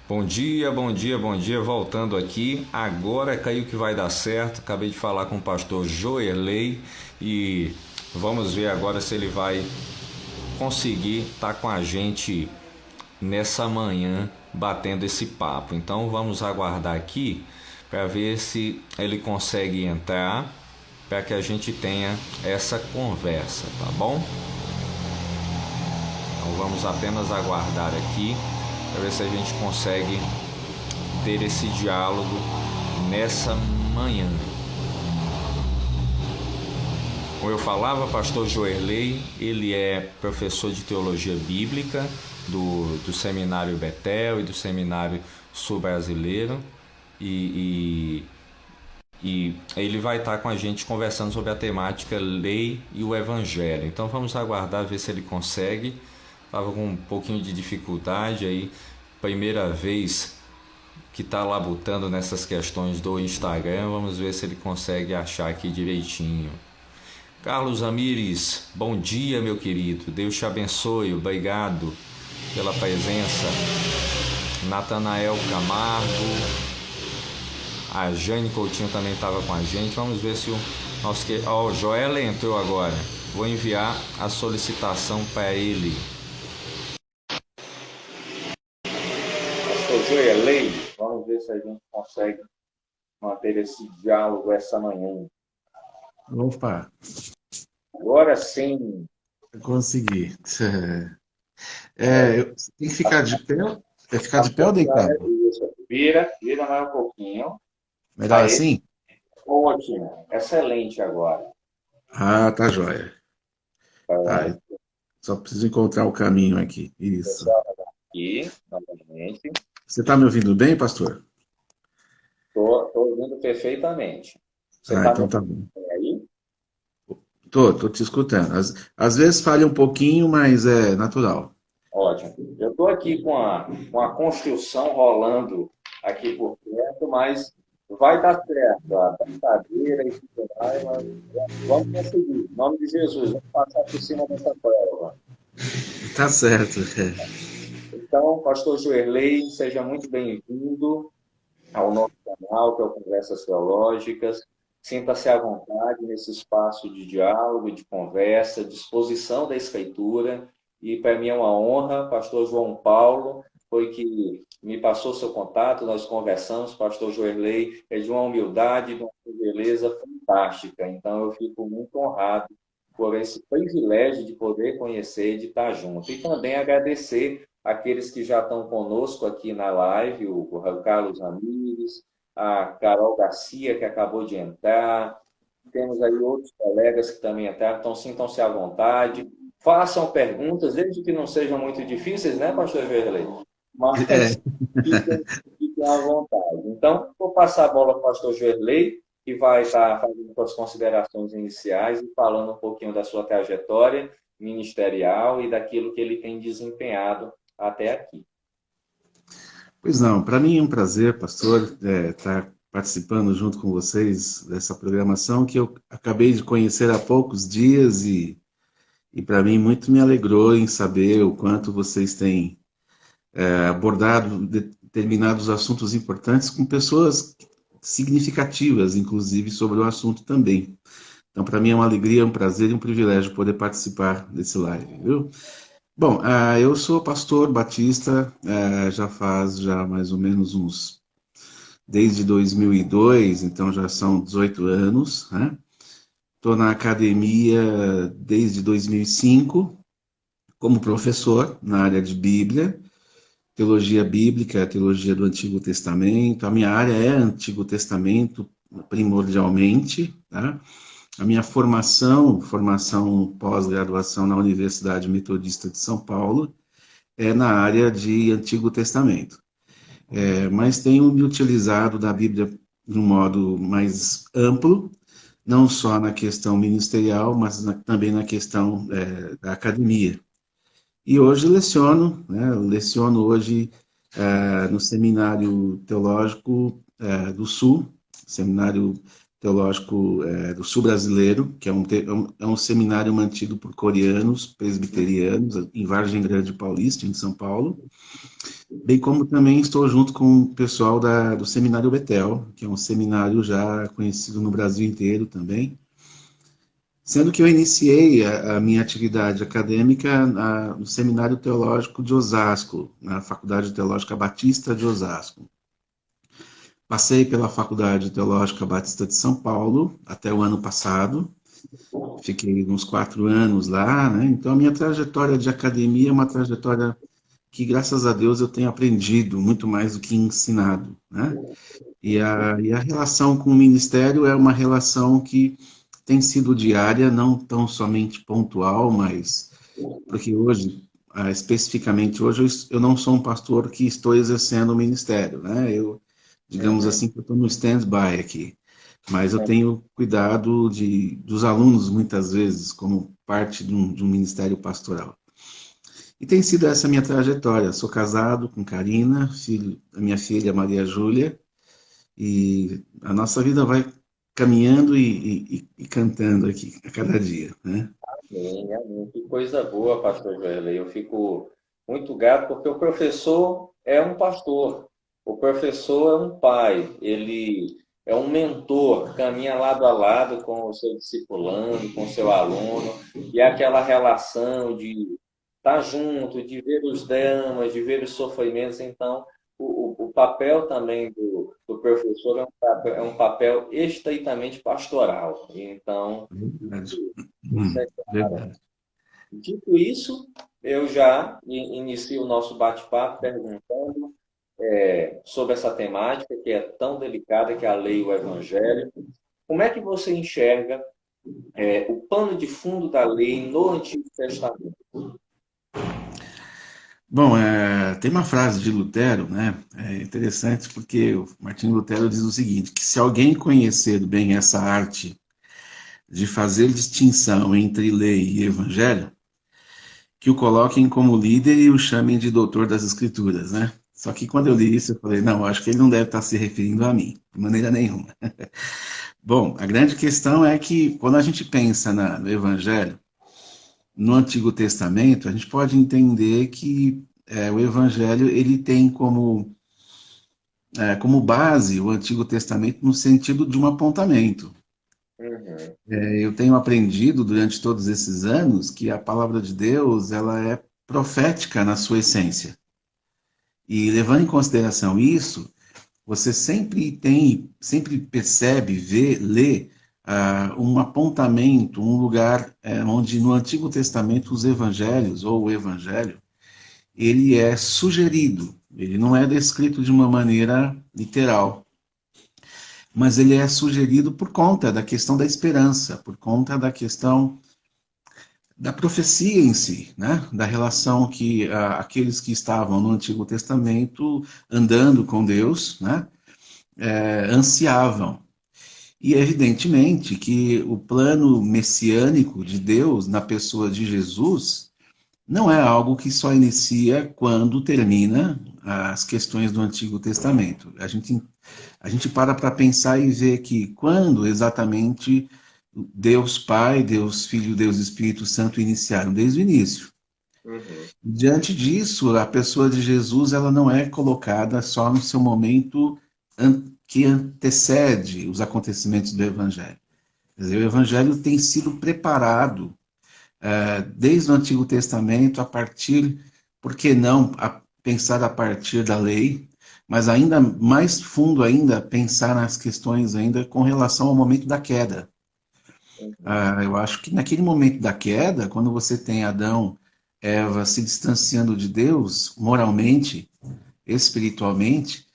Bom dia, bom dia, bom dia. Voltando aqui. Agora caiu que vai dar certo. Acabei de falar com o pastor Joerley e vamos ver agora se ele vai conseguir estar com a gente nessa manhã batendo esse papo. Então vamos aguardar aqui para ver se ele consegue entrar para que a gente tenha essa conversa, tá bom? Então vamos apenas aguardar aqui para ver se a gente consegue ter esse diálogo nessa manhã. Como eu falava, pastor Joerley, ele é professor de teologia bíblica do Seminário Betel e do Seminário Sul Brasileiro e, e ele vai estar com a gente conversando sobre a temática lei e o evangelho. Então vamos aguardar ver se ele consegue. Estava com um pouquinho de dificuldade aí, primeira vez que está labutando nessas questões do Instagram. Vamos ver se ele consegue achar aqui direitinho. Carlos Amires, bom dia, meu querido. Deus te abençoe. Obrigado pela presença. Natanael Camargo, a Jane Coutinho também estava com a gente. Vamos ver se o nosso o Joel entrou agora. Vou enviar a solicitação para ele. Pastor Joelei, vamos ver se a gente consegue manter esse diálogo essa manhã. Opa, Agora sim. consegui. É, Tem que ficar de pé? É ficar de pé ou pastor, deitado? isso. Vira mais um pouquinho. Melhor Aí, assim? ótimo. Excelente agora. Ah, tá joia. Tá, Pronto. só preciso encontrar o caminho aqui. Isso. Pessoal, aqui, novamente. Você está me ouvindo bem, pastor? Estou ouvindo perfeitamente. Você Ah, está me então tá ouvindo bom. aí? Tô te escutando. Às vezes falha um pouquinho, mas é natural. Ótimo. Eu estou aqui com a construção rolando aqui por perto, mas vai dar certo. A brincadeira e tudo mais, mas vamos conseguir. Em nome de Jesus, vamos passar por cima dessa prova. Tá certo. Então, pastor Joerley, seja muito bem-vindo ao nosso canal, que é o Conversas Teológicas. Sinta-se à vontade nesse espaço de diálogo, de conversa, de exposição da Escritura. E para mim é uma honra, pastor João Paulo foi que me passou seu contato, nós conversamos, pastor Joerley é de uma humildade, de uma beleza fantástica. Então eu fico muito honrado por esse privilégio de poder conhecer e de estar junto. E também agradecer aqueles que já estão conosco aqui na live, o Carlos Ramires, a Carol Garcia, que acabou de entrar. Temos aí outros colegas que também entraram, então sintam-se à vontade. Façam perguntas, desde que não sejam muito difíceis, né, pastor Verley? É, Mas fiquem à vontade. Então, vou passar a bola para o pastor Verley, que vai estar fazendo suas considerações iniciais e falando um pouquinho da sua trajetória ministerial e daquilo que ele tem desempenhado até aqui. pois não, para mim é um prazer, pastor, estar participando junto com vocês dessa programação que eu acabei de conhecer há poucos dias e para mim muito me alegrou em saber o quanto vocês têm abordado determinados assuntos importantes com pessoas significativas, inclusive sobre o assunto também. Então, para mim é uma alegria, um prazer e um privilégio poder participar desse live, viu? Bom, eu sou pastor batista, já faz já mais ou menos desde 2002, então já são 18 anos, né? Estou na academia desde 2005, como professor na área de Bíblia, teologia bíblica, teologia do Antigo Testamento. A minha área é Antigo Testamento, primordialmente, tá? A minha formação pós-graduação na Universidade Metodista de São Paulo, é na área de Antigo Testamento. Mas tenho me utilizado da Bíblia de um modo mais amplo, não só na questão ministerial, mas também na questão da academia. E hoje leciono, né, leciono hoje no Seminário Teológico do Sul, Seminário Teológico do Sul Brasileiro, que é um seminário mantido por coreanos, presbiterianos, em Vargem Grande Paulista, em São Paulo. bem como também estou junto com o pessoal do Seminário Betel, que é um seminário já conhecido no Brasil inteiro também, sendo que eu iniciei a minha atividade acadêmica no Seminário Teológico de Osasco, na Faculdade Teológica Batista de Osasco. Passei pela Faculdade Teológica Batista de São Paulo até o ano passado, fiquei uns 4 anos lá, né? Então a minha trajetória de academia é uma trajetória que, graças a Deus, eu tenho aprendido muito mais do que ensinado, né? E a relação com o ministério é uma relação que tem sido diária, não tão somente pontual, mas porque hoje, especificamente hoje, eu não sou um pastor que estou exercendo o ministério, né? Eu, digamos Uhum. assim, que eu estou no stand-by aqui, mas eu tenho cuidado dos alunos muitas vezes como parte de um ministério pastoral. E tem sido essa a minha trajetória. Sou casado com Karina, a minha filha Maria Júlia, e a nossa vida vai caminhando e cantando aqui a cada dia, né? Amém, amém. Que coisa boa, pastor Joel. Eu fico muito grato porque o professor é um pastor, o professor é um pai, ele é um mentor, caminha lado a lado com o seu discipulando, com o seu aluno, e é aquela relação de estar junto, de ver os dramas, de ver os sofrimentos. Então, o papel também do professor é um papel estritamente pastoral. Então, Verdade. isso é claro. Verdade. Dito isso, eu já inicio o nosso bate-papo perguntando sobre essa temática que é tão delicada, que é a lei e o evangelho. Como é que você enxerga o pano de fundo da lei no Antigo Testamento? Bom, tem uma frase de Lutero, né? É interessante porque o Martinho Lutero diz o seguinte, que se alguém conhecer bem essa arte de fazer distinção entre lei e evangelho, que o coloquem como líder e o chamem de doutor das escrituras, né? Só que quando eu li isso, eu falei, não, acho que ele não deve estar se referindo a mim, de maneira nenhuma. Bom, a grande questão é que quando a gente pensa no evangelho, no Antigo Testamento, a gente pode entender que o Evangelho ele tem como base o Antigo Testamento no sentido de um apontamento. Uhum, Eu tenho aprendido durante todos esses anos que a palavra de Deus ela é profética na sua essência. E levando em consideração isso, você sempre percebe, vê, lê um apontamento, um lugar onde no Antigo Testamento os evangelhos, ou o evangelho, ele é sugerido, ele não é descrito de uma maneira literal, mas ele é sugerido por conta da questão da esperança, por conta da questão da profecia em si, né? Da relação que aqueles que estavam no Antigo Testamento andando com Deus, né? Ansiavam. E evidentemente que o plano messiânico de Deus na pessoa de Jesus não é algo que só inicia quando termina as questões do Antigo Testamento. A gente para pensar e ver que quando exatamente Deus Pai, Deus Filho, Deus Espírito Santo iniciaram, desde o início. uhum, Diante disso, a pessoa de Jesus ela não é colocada só no seu momento que antecede os acontecimentos do Evangelho. Quer dizer, o Evangelho tem sido preparado desde o Antigo Testamento, por que não, pensar a partir da lei, mas ainda mais fundo ainda, pensar nas questões ainda com relação ao momento da queda. uhum. Eu acho que naquele momento da queda, quando você tem Adão, Eva se distanciando de Deus, moralmente, espiritualmente,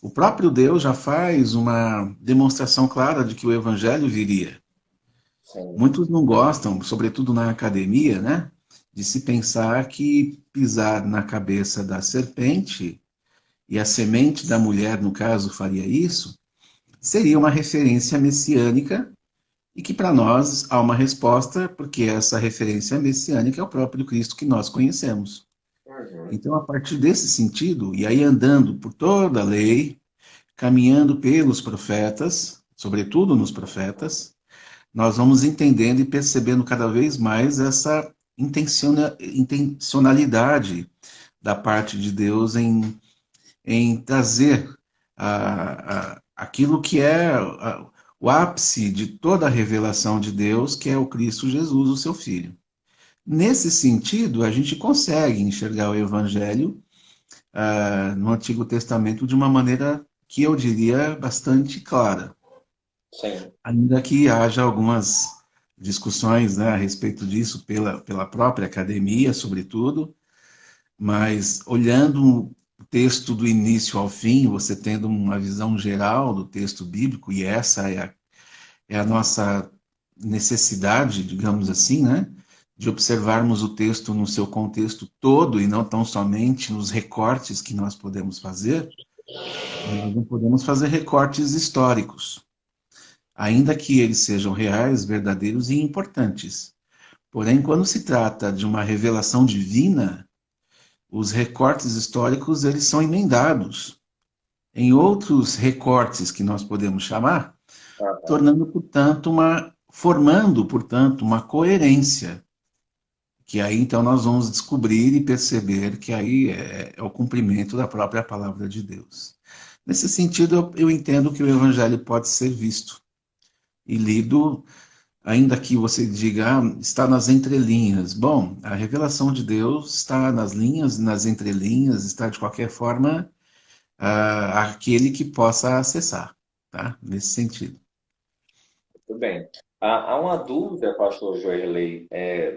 o próprio Deus já faz uma demonstração clara de que o evangelho viria. Sim. Muitos não gostam, sobretudo na academia, né, de se pensar que pisar na cabeça da serpente, e a semente da mulher, no caso, faria isso, seria uma referência messiânica, e que para nós há uma resposta, porque essa referência messiânica é o próprio Cristo que nós conhecemos. Uhum. Então, a partir desse sentido, e aí andando por toda a lei, caminhando pelos profetas, sobretudo nos profetas, nós vamos entendendo e percebendo cada vez mais essa intencionalidade da parte de Deus em trazer aquilo que é o ápice de toda a revelação de Deus, que é o Cristo Jesus, o seu Filho. Nesse sentido, a gente consegue enxergar o Evangelho no Antigo Testamento de uma maneira que eu diria bastante clara. Sim. Ainda que haja algumas discussões, né, a respeito disso pela própria academia, sobretudo, mas olhando o texto do início ao fim, você tendo uma visão geral do texto bíblico, e essa é a nossa necessidade, digamos assim, né, de observarmos o texto no seu contexto todo e não tão somente nos recortes que nós podemos fazer. Nós não podemos fazer recortes históricos, ainda que eles sejam reais, verdadeiros e importantes. Porém, quando se trata de uma revelação divina, os recortes históricos eles são emendados em outros recortes que nós podemos chamar, Aham. formando, portanto, uma coerência, que aí então nós vamos descobrir e perceber que aí é o cumprimento da própria palavra de Deus. Nesse sentido, eu entendo que o Evangelho pode ser visto e lido, ainda que você diga, está nas entrelinhas. Bom, a revelação de Deus está nas linhas, nas entrelinhas, está de qualquer forma aquele que possa acessar, tá? Nesse sentido. Tudo bem. Há uma dúvida, pastor Joerley,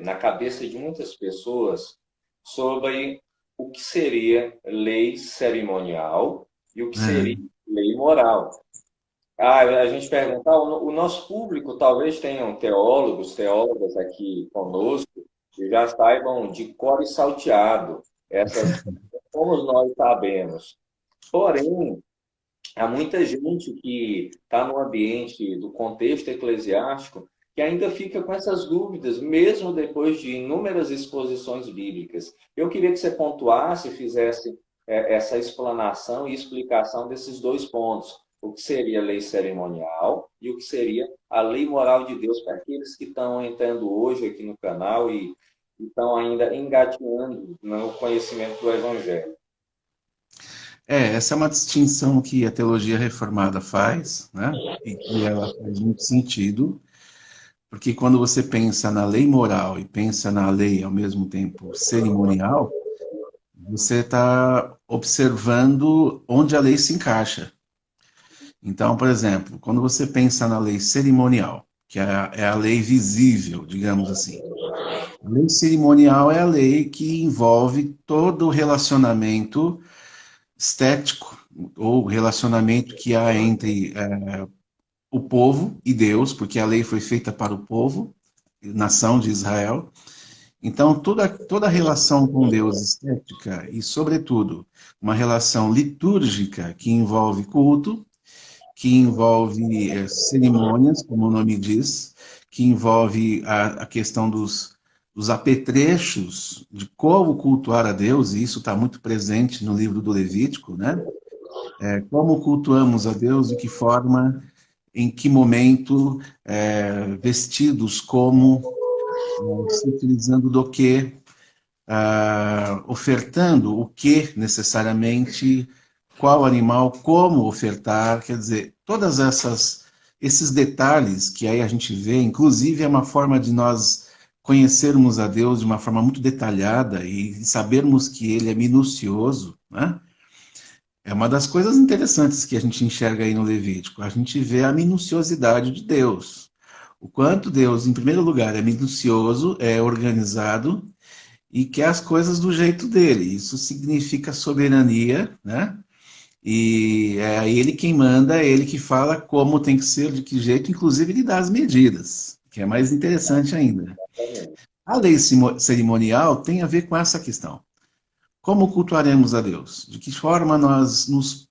na cabeça de muitas pessoas sobre o que seria lei cerimonial e o que seria É, lei moral. A gente pergunta, o nosso público talvez tenham teólogos, teólogas aqui conosco, que já saibam de cor e salteado essas, como nós sabemos. Porém, há muita gente que está no ambiente do contexto eclesiástico que ainda fica com essas dúvidas, mesmo depois de inúmeras exposições bíblicas. Eu queria que você pontuasse, fizesse essa explanação e explicação desses dois pontos. O que seria a lei cerimonial e o que seria a lei moral de Deus para aqueles que estão entrando hoje aqui no canal e estão ainda engatinhando no conhecimento do Evangelho. essa é uma distinção que a teologia reformada faz, né? E que ela faz muito sentido, porque quando você pensa na lei moral e pensa na lei ao mesmo tempo cerimonial, você está observando onde a lei se encaixa. Então, por exemplo, quando você pensa na lei cerimonial, que é a lei visível, digamos assim, a lei cerimonial é a lei que envolve todo o relacionamento estético ou relacionamento que há entre o povo e Deus, porque a lei foi feita para o povo, nação de Israel. Então, toda relação com Deus estética e, sobretudo, uma relação litúrgica que envolve culto, que envolve cerimônias, como o nome diz, que envolve a questão dos apetrechos de como cultuar a Deus, e isso está muito presente no livro do Levítico, né? Como cultuamos a Deus, de que forma, em que momento, vestidos como, se utilizando do que, ofertando o que necessariamente, qual animal, como ofertar, quer dizer, todas esses detalhes que aí a gente vê, inclusive é uma forma de nós conhecermos a Deus de uma forma muito detalhada e sabermos que Ele é minucioso, né? É uma das coisas interessantes que a gente enxerga aí no Levítico. A gente vê a minuciosidade de Deus. O quanto Deus, em primeiro lugar, é minucioso, é organizado e quer as coisas do jeito dele. Isso significa soberania, né? E é ele quem manda, é ele que fala como tem que ser, de que jeito, inclusive ele dá as medidas, que é mais interessante ainda. A lei cerimonial tem a ver com essa questão. Como cultuaremos a Deus? De que forma nós nos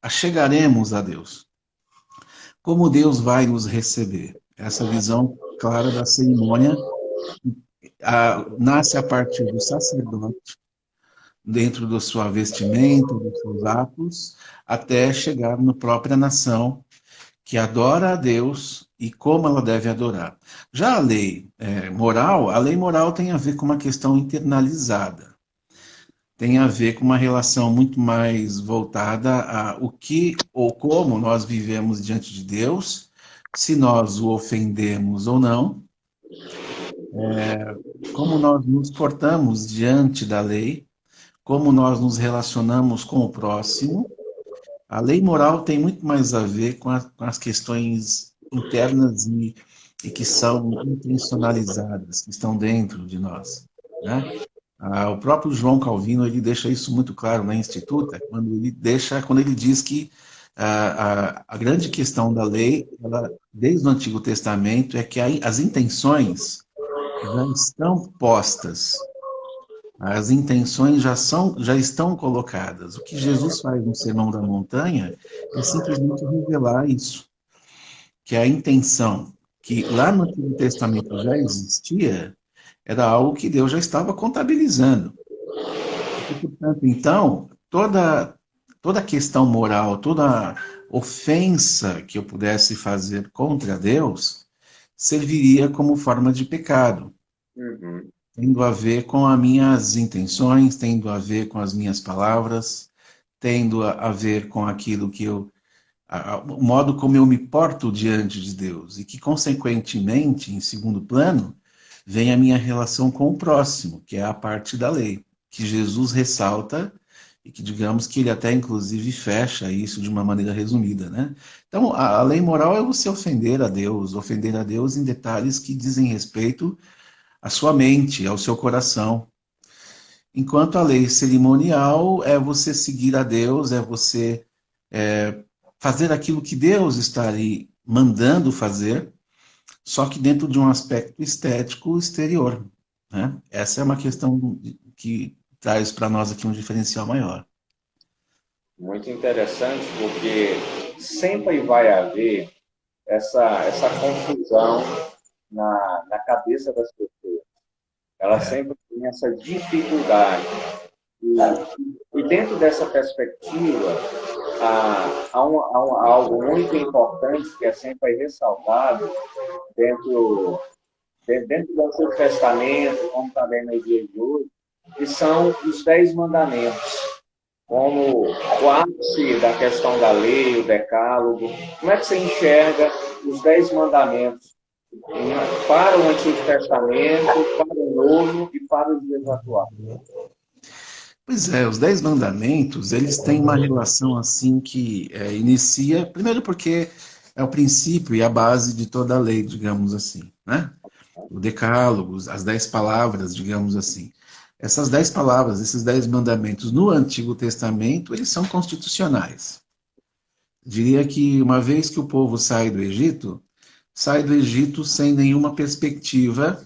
achegaremos a Deus? Como Deus vai nos receber? Essa visão clara da cerimônia nasce a partir do sacerdote, dentro da sua vestimenta, dos seus atos, até chegar na própria nação que adora a Deus e como ela deve adorar. Já a lei moral tem a ver com uma questão internalizada. tem a ver com uma relação muito mais voltada a o que ou como nós vivemos diante de Deus, se nós o ofendemos ou não, como nós nos portamos diante da lei, como nós nos relacionamos com o próximo. A lei moral tem muito mais a ver com as questões internas e que são intencionalizadas, que estão dentro de nós, né? O próprio João Calvino ele deixa isso muito claro na Instituta, quando ele diz que a grande questão da lei, ela, desde o Antigo Testamento, é que as intenções já estão postas, as intenções já estão colocadas. O que Jesus faz no Sermão da Montanha é simplesmente revelar isso, que a intenção que lá no Antigo Testamento já existia, era algo que Deus já estava contabilizando. E, portanto, então, toda questão moral, toda ofensa que eu pudesse fazer contra Deus, serviria como forma de pecado, Uhum. tendo a ver com as minhas intenções, tendo a ver com as minhas palavras, tendo a ver com aquilo que o modo como eu me porto diante de Deus, e que, consequentemente, em segundo plano, vem a minha relação com o próximo, que é a parte da lei, que Jesus ressalta e que, digamos, que ele até, inclusive, fecha isso de uma maneira resumida, né? Então, a lei moral é você ofender a Deus em detalhes que dizem respeito à sua mente, ao seu coração. Enquanto a lei cerimonial é você seguir a Deus, é você fazer aquilo que Deus está ali mandando fazer, só que dentro de um aspecto estético exterior, né? Essa é uma questão que traz para nós aqui um diferencial maior. Muito interessante, porque sempre vai haver essa confusão na cabeça das pessoas. Ela É, sempre tem essa dificuldade. E dentro dessa perspectiva, há algo muito importante que é sempre ressaltado dentro, dentro do Antigo Testamento, como também no dia de hoje, que são os 10 mandamentos, como o ápice da questão da lei, o decálogo. Como é que você enxerga os 10 mandamentos para o Antigo Testamento, para o Novo e para os dias atuais? pois é, os 10 mandamentos, eles têm uma relação assim que inicia, primeiro porque é o princípio e a base de toda a lei, digamos assim, né? O decálogo, as 10 palavras, digamos assim. Essas 10 palavras, esses 10 mandamentos no Antigo Testamento, eles são constitucionais. Diria que uma vez que o povo sai do Egito sem nenhuma perspectiva,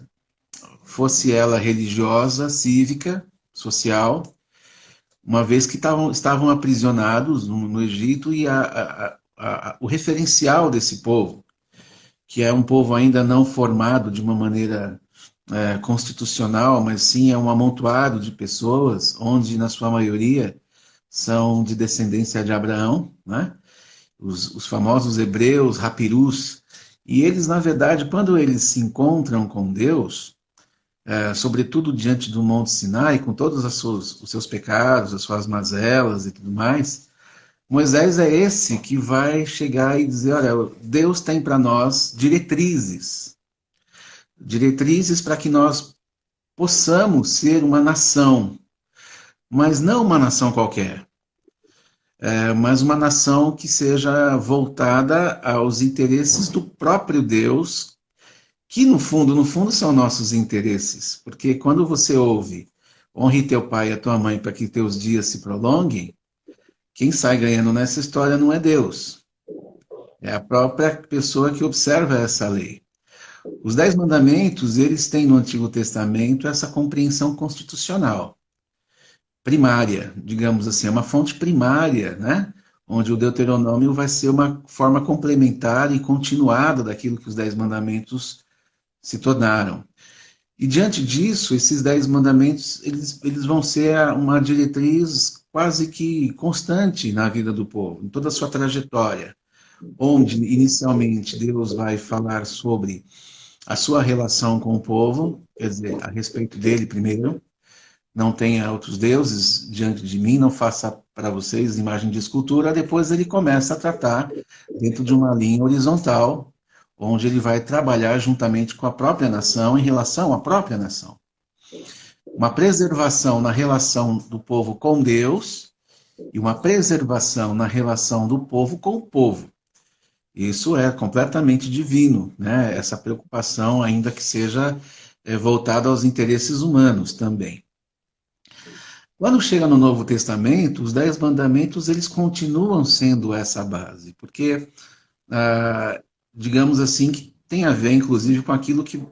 fosse ela religiosa, cívica, social, uma vez que estavam aprisionados no Egito e o referencial desse povo, que é um povo ainda não formado de uma maneira constitucional, mas sim é um amontoado de pessoas, onde na sua maioria são de descendência de Abraão, né? Os famosos hebreus, rapirus, e eles, na verdade, quando eles se encontram com Deus, sobretudo diante do Monte Sinai, com todos os seus pecados, as suas mazelas e tudo mais, Moisés é esse que vai chegar e dizer, olha, Deus tem para nós diretrizes para que nós possamos ser uma nação, mas não uma nação qualquer, mas uma nação que seja voltada aos interesses do próprio Deus, que no fundo são nossos interesses, porque quando você ouve honre teu pai e a tua mãe para que teus dias se prolonguem, quem sai ganhando nessa história não é Deus, é a própria pessoa que observa essa lei. Os 10 mandamentos, eles têm no Antigo Testamento essa compreensão constitucional, primária, digamos assim, é uma fonte primária, né? Onde o Deuteronômio vai ser uma forma complementar e continuada daquilo que os 10 mandamentos se tornaram. E diante disso, esses 10 mandamentos, eles vão ser uma diretriz quase que constante na vida do povo, em toda a sua trajetória, onde inicialmente Deus vai falar sobre a sua relação com o povo, quer dizer, a respeito dele primeiro, não tenha outros deuses diante de mim, não faça para vocês imagem de escultura. Depois ele começa a tratar dentro de uma linha horizontal, onde ele vai trabalhar juntamente com a própria nação em relação à própria nação. Uma preservação na relação do povo com Deus e uma preservação na relação do povo com o povo. Isso é completamente divino, né? Essa preocupação, ainda que seja voltada aos interesses humanos também. Quando chega no Novo Testamento, os 10 mandamentos, eles continuam sendo essa base, porque, digamos assim, que tem a ver, inclusive, com aquilo que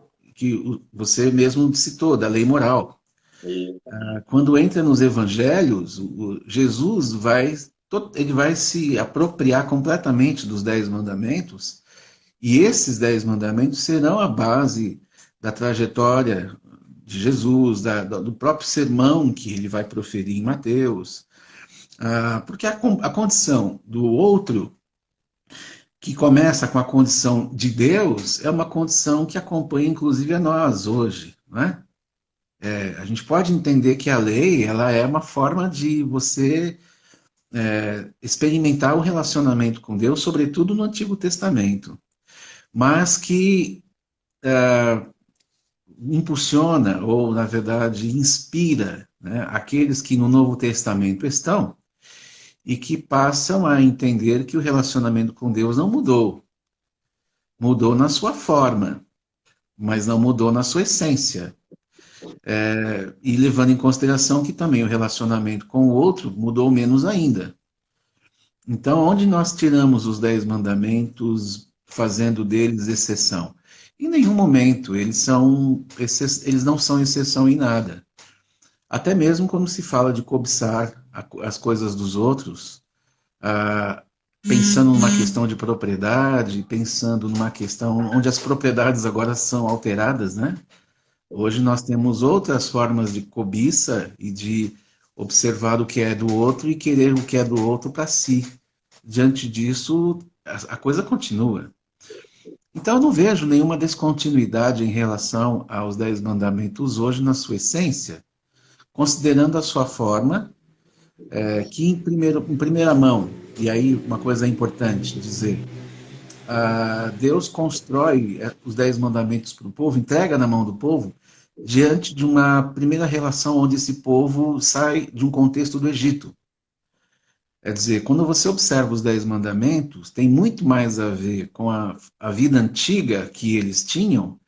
você mesmo citou, da lei moral. E, Quando entra nos evangelhos, Jesus ele vai se apropriar completamente dos 10 mandamentos, e esses 10 mandamentos serão a base da trajetória de Jesus, do próprio sermão que ele vai proferir em Mateus. Porque a condição do outro, que começa com a condição de Deus, é uma condição que acompanha inclusive a nós hoje, não é? A gente pode entender que a lei, ela é uma forma de você experimentar o relacionamento com Deus, sobretudo no Antigo Testamento, mas que impulsiona, ou na verdade inspira, né, aqueles que no Novo Testamento estão e que passam a entender que o relacionamento com Deus não mudou. Mudou na sua forma, mas não mudou na sua essência. E levando em consideração que também o relacionamento com o outro mudou menos ainda. Então, onde nós tiramos os 10 mandamentos, fazendo deles exceção? Em nenhum momento, eles não são exceção em nada. Até mesmo quando se fala de cobiçar as coisas dos outros, pensando numa questão de propriedade, pensando numa questão onde as propriedades agora são alteradas, né? Hoje nós temos outras formas de cobiça e de observar o que é do outro e querer o que é do outro para si. Diante disso, a coisa continua. Então, eu não vejo nenhuma descontinuidade em relação aos 10 mandamentos hoje na sua essência, considerando a sua forma, que em primeira mão, e aí uma coisa importante dizer, Deus constrói os 10 mandamentos para o povo, entrega na mão do povo, diante de uma primeira relação onde esse povo sai de um contexto do Egito. Quer dizer, quando você observa os 10 mandamentos, tem muito mais a ver com a vida antiga que eles tinham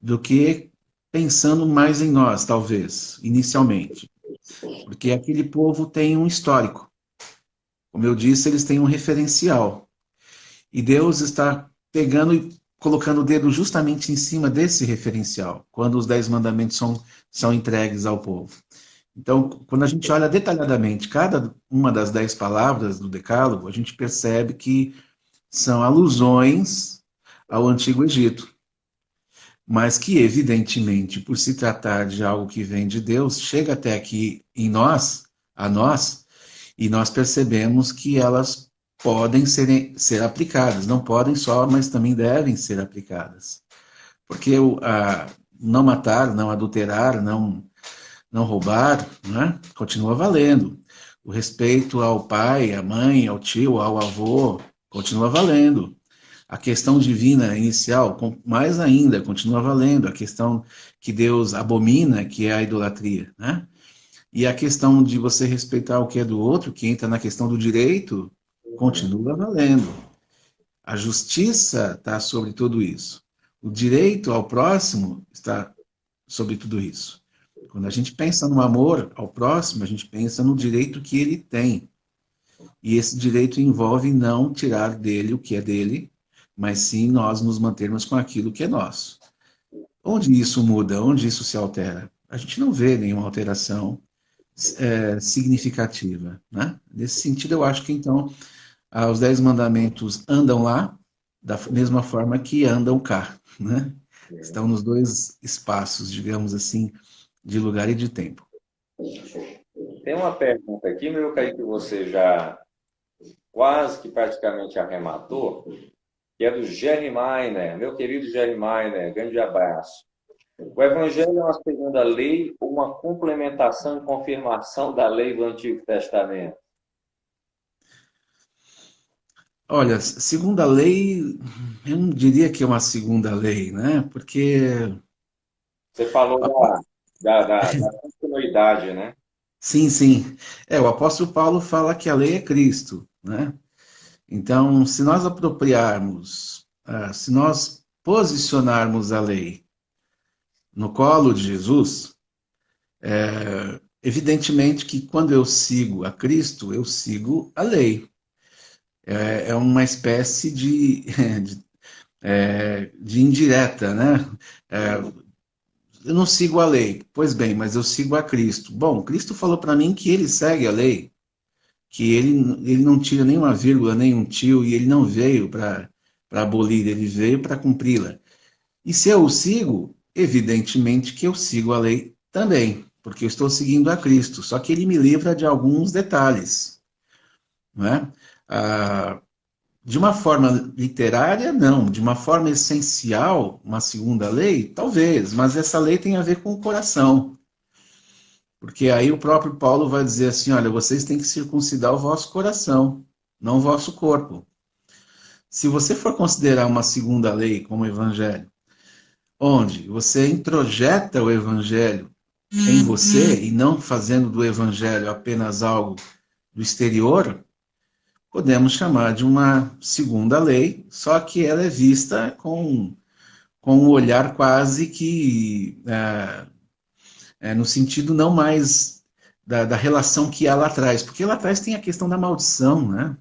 do que pensando mais em nós, talvez, inicialmente. Porque aquele povo tem um histórico. Como eu disse, eles têm um referencial. E Deus está pegando e colocando o dedo justamente em cima desse referencial, quando os 10 mandamentos são entregues ao povo. Então, quando a gente olha detalhadamente cada uma das 10 palavras do Decálogo, a gente percebe que são alusões ao Antigo Egito, mas que, evidentemente, por se tratar de algo que vem de Deus, chega até aqui a nós, e nós percebemos que elas podem ser aplicadas, não podem só, mas também devem ser aplicadas. Porque não matar, não adulterar, não roubar, né, continua valendo. O respeito ao pai, à mãe, ao tio, ao avô, continua valendo. A questão divina inicial, mais ainda, continua valendo. A questão que Deus abomina, que é a idolatria, né? E a questão de você respeitar o que é do outro, que entra na questão do direito, continua valendo. A justiça está sobre tudo isso. O direito ao próximo está sobre tudo isso. Quando a gente pensa no amor ao próximo, a gente pensa no direito que ele tem. E esse direito envolve não tirar dele o que é dele, mas sim nós nos mantermos com aquilo que é nosso. Onde isso muda? Onde isso se altera? A gente não vê nenhuma alteração significativa, né? Nesse sentido, eu acho que, então, os 10 mandamentos andam lá, da mesma forma que andam cá, né? Estão nos dois espaços, digamos assim, de lugar e de tempo. tem uma pergunta aqui, meu Kaique, que você já quase que praticamente arrematou, que é do Jerry Miner, meu querido Jerry Miner, grande abraço. O Evangelho é uma segunda lei ou uma complementação e confirmação da lei do Antigo Testamento? Olha, segunda lei, eu não diria que é uma segunda lei, né? Porque, Você falou da continuidade, né? sim, sim, o apóstolo Paulo fala que a lei é Cristo, né? Então, se nós apropriarmos, se nós posicionarmos a lei no colo de Jesus, evidentemente que quando eu sigo a Cristo, eu sigo a lei. É uma espécie de indireta, né? É, eu não sigo a lei. Pois bem, mas eu sigo a Cristo. Bom, Cristo falou para mim que ele segue a lei, que ele não tira nenhuma vírgula, nem um tio, e ele não veio para abolir, ele veio para cumpri-la. E se eu o sigo, evidentemente que eu sigo a lei também, porque eu estou seguindo a Cristo, só que ele me livra de alguns detalhes, não é? Ah, de uma forma literária, não. De uma forma essencial, uma segunda lei, talvez, mas essa lei tem a ver com o coração. Porque aí o próprio Paulo vai dizer assim: olha, vocês têm que circuncidar o vosso coração, não o vosso corpo. Se você for considerar uma segunda lei como o evangelho, onde você introjeta o evangelho em você e não fazendo do evangelho apenas algo do exterior, podemos chamar de uma segunda lei, só que ela é vista com um olhar quase que no sentido não mais da relação que há lá atrás, porque lá atrás tem a questão da maldição, né?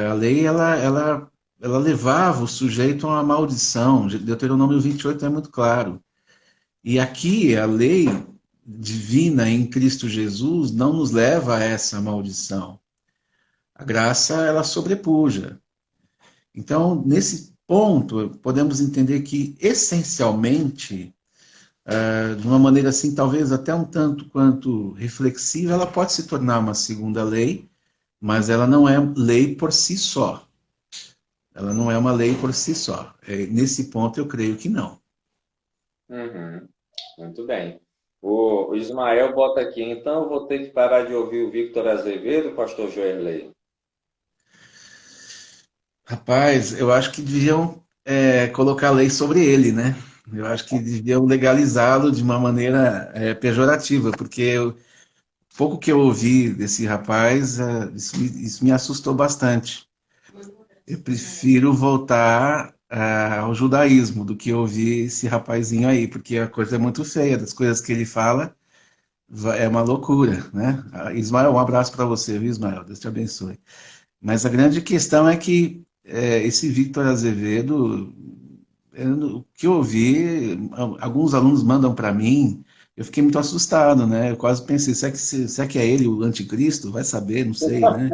A lei, ela levava o sujeito a uma maldição, Deuteronômio 28 é muito claro. E aqui a lei divina em Cristo Jesus não nos leva a essa maldição. A graça, ela sobrepuja. Então, nesse ponto, podemos entender que, essencialmente, de uma maneira assim, talvez até um tanto quanto reflexiva, ela pode se tornar uma segunda lei, mas ela não é lei por si só. Ela não é uma lei por si só. Nesse ponto, eu creio que não. Uhum, muito bem. O Ismael bota aqui, então eu vou ter que parar de ouvir o Victor Azevedo, pastor Joelei. Rapaz, eu acho que deviam colocar lei sobre ele, né? Eu acho que deviam legalizá-lo de uma maneira pejorativa, porque pouco que eu ouvi desse rapaz, isso me assustou bastante. Eu prefiro voltar ao judaísmo do que ouvir esse rapazinho aí, porque a coisa é muito feia, das coisas que ele fala, é uma loucura, né? Ismael, um abraço para você, viu, Ismael? Deus te abençoe. Mas a grande questão é que esse Victor Azevedo, o que eu ouvi, alguns alunos mandam para mim, eu fiquei muito assustado, né? Eu quase pensei, será que é ele o anticristo? Vai saber, não sei, né?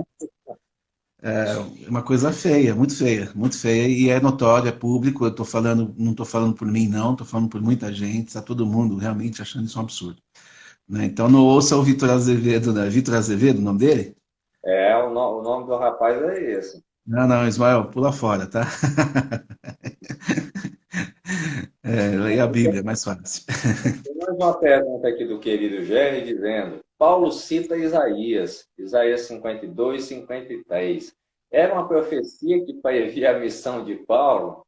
É uma coisa feia, muito feia, e é notório, é público, eu tô falando, não estou falando por mim, não, estou falando por muita gente, está todo mundo realmente achando isso um absurdo. Né? Então não ouça o Vitor Azevedo, né? Vitor Azevedo, o nome dele? É, o nome do rapaz é esse. Não, não, Ismael, pula fora, tá? Leia a Bíblia, é mais fácil. Tem mais uma pergunta aqui do querido Jerry dizendo: Paulo cita Isaías, Isaías 52, 53. Era uma profecia que previa a missão de Paulo?